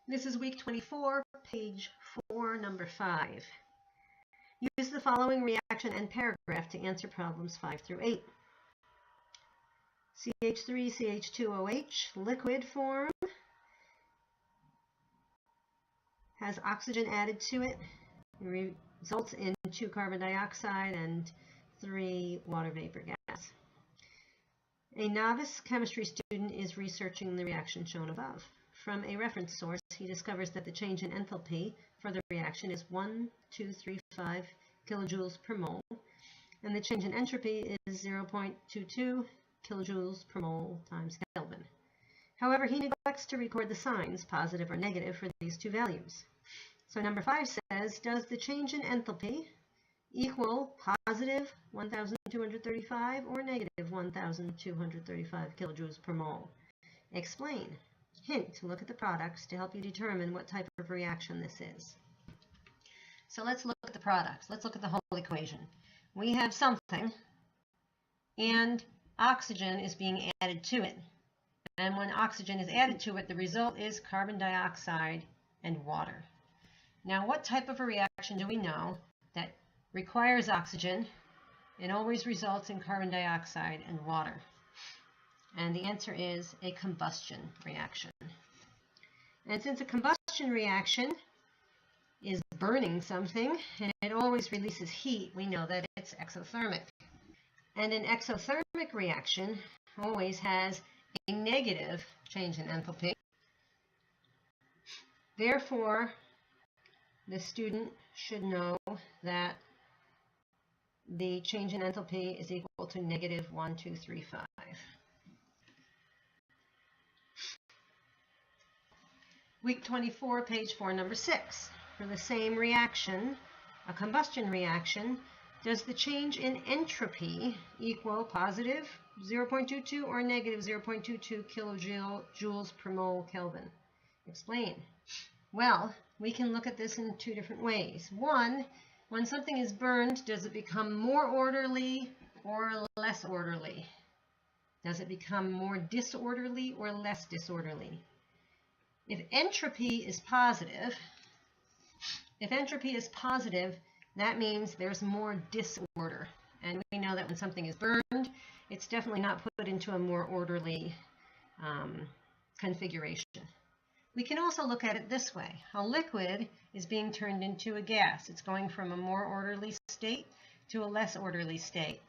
This is week 24, page 4, number 5. Use the following reaction and paragraph to answer problems 5 through 8. CH3, CH2OH, liquid form, has oxygen added to it. It results in 2 carbon dioxide and 3 water vapor gas. A novice chemistry student is researching the reaction shown above. From a reference source, he discovers that the change in enthalpy for the reaction is 1,235 kilojoules per mole, and the change in entropy is 0.22 kilojoules per mole times Kelvin. However, he neglects to record the signs, positive or negative, for these two values. So number 5 says, does the change in enthalpy equal positive 1,235 or negative 1,235 kilojoules per mole? Explain. Hint, look at the products to help you determine what type of reaction this is. So let's look at the products. Let's look at the whole equation. We have something, and oxygen is being added to it. And when oxygen is added to it, the result is carbon dioxide and water. Now, what type of a reaction do we know that requires oxygen and always results in carbon dioxide and water? And the answer is a combustion reaction. And since a combustion reaction is burning something and it always releases heat, we know that it's exothermic. And an exothermic reaction always has a negative change in enthalpy. Therefore, the student should know that the change in enthalpy is equal to negative 1,235. Week 24, page 4, number 6. For the same reaction, a combustion reaction, does the change in entropy equal positive 0.22 or negative 0.22 kilojoules per mole Kelvin? Explain. Well, we can look at this in 2 different ways. One, when something is burned, does it become more orderly or less orderly? Does it become more disorderly or less disorderly? If entropy is positive, that means there's more disorder. And we know that when something is burned, it's definitely not put into a more orderly configuration. We can also look at it this way. A liquid is being turned into a gas. It's going from a more orderly state to a less orderly state.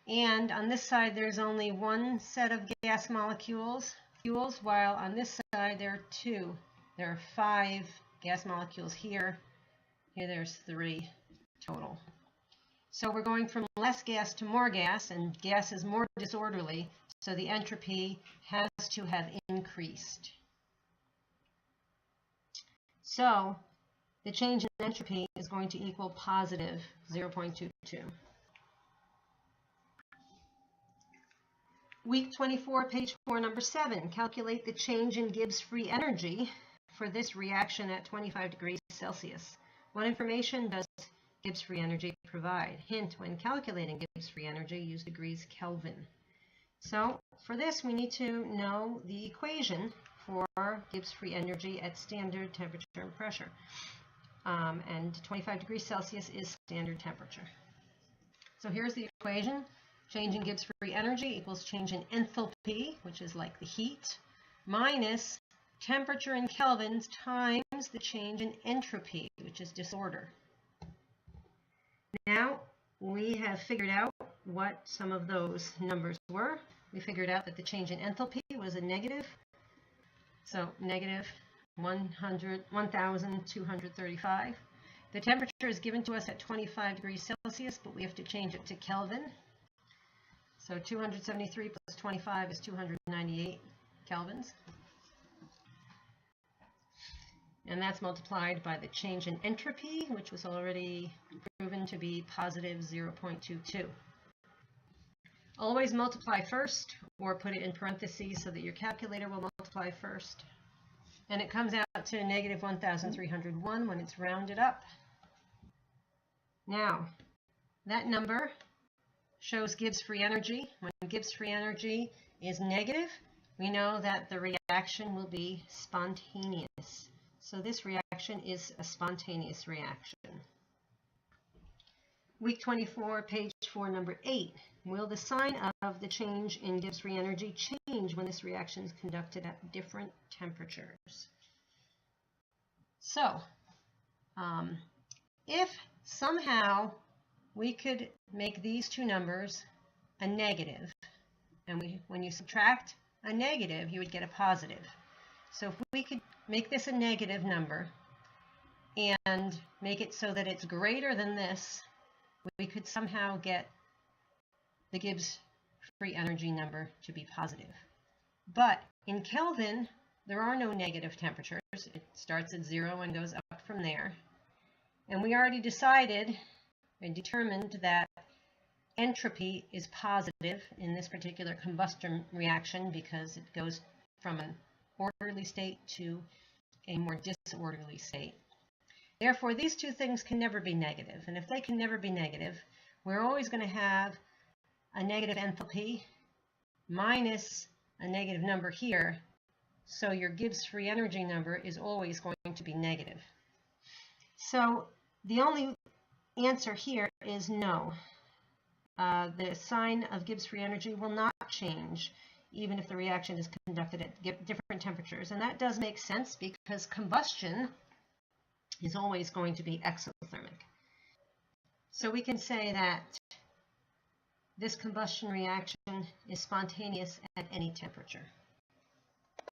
And on this side, there's only one set of gas molecules, while on this side, there are 2. There are 5 gas molecules here. Here there's 3 total. So we're going from less gas to more gas, and gas is more disorderly, so the entropy has to have increased. So the change in entropy is going to equal positive 0.22. Week 24, page 4, number 7. Calculate the change in Gibbs free energy for this reaction at 25 degrees Celsius. What information does Gibbs free energy provide? Hint, when calculating Gibbs free energy, use degrees Kelvin. So for this, we need to know the equation for Gibbs free energy at standard temperature and pressure. And 25 degrees Celsius is standard temperature. So here's the equation. Change in Gibbs free energy equals change in enthalpy, which is like the heat, minus temperature in kelvins times the change in entropy, which is disorder. Now we have figured out what some of those numbers were. We figured out that the change in enthalpy was a negative. So negative 1,235. The temperature is given to us at 25 degrees Celsius, but we have to change it to Kelvin. So 273 plus 25 is 298 kelvins. And that's multiplied by the change in entropy, which was already proven to be positive 0.22. Always multiply first, or put it in parentheses so that your calculator will multiply first. And it comes out to negative 1,301 when it's rounded up. Now, that number shows Gibbs free energy. When Gibbs free energy is negative, we know that the reaction will be spontaneous. So this reaction is a spontaneous reaction. Week 24, page 4, number 8. Will the sign of the change in Gibbs free energy change when this reaction is conducted at different temperatures? So, if somehow we could make these two numbers a negative, and when you subtract a negative, you would get a positive. So if we could make this a negative number and make it so that it's greater than this, we could somehow get the Gibbs free energy number to be positive. But in Kelvin, there are no negative temperatures. It starts at 0 and goes up from there. And we already decided and determined that entropy is positive in this particular combustion reaction because it goes from an orderly state to a more disorderly state. Therefore, these two things can never be negative. And if they can never be negative, we're always going to have a negative enthalpy minus a negative number here. So your Gibbs free energy number is always going to be negative. So the only answer here is no. The sign of Gibbs free energy will not change even if the reaction is conducted at different temperatures. And that does make sense because combustion is always going to be exothermic. So we can say that this combustion reaction is spontaneous at any temperature.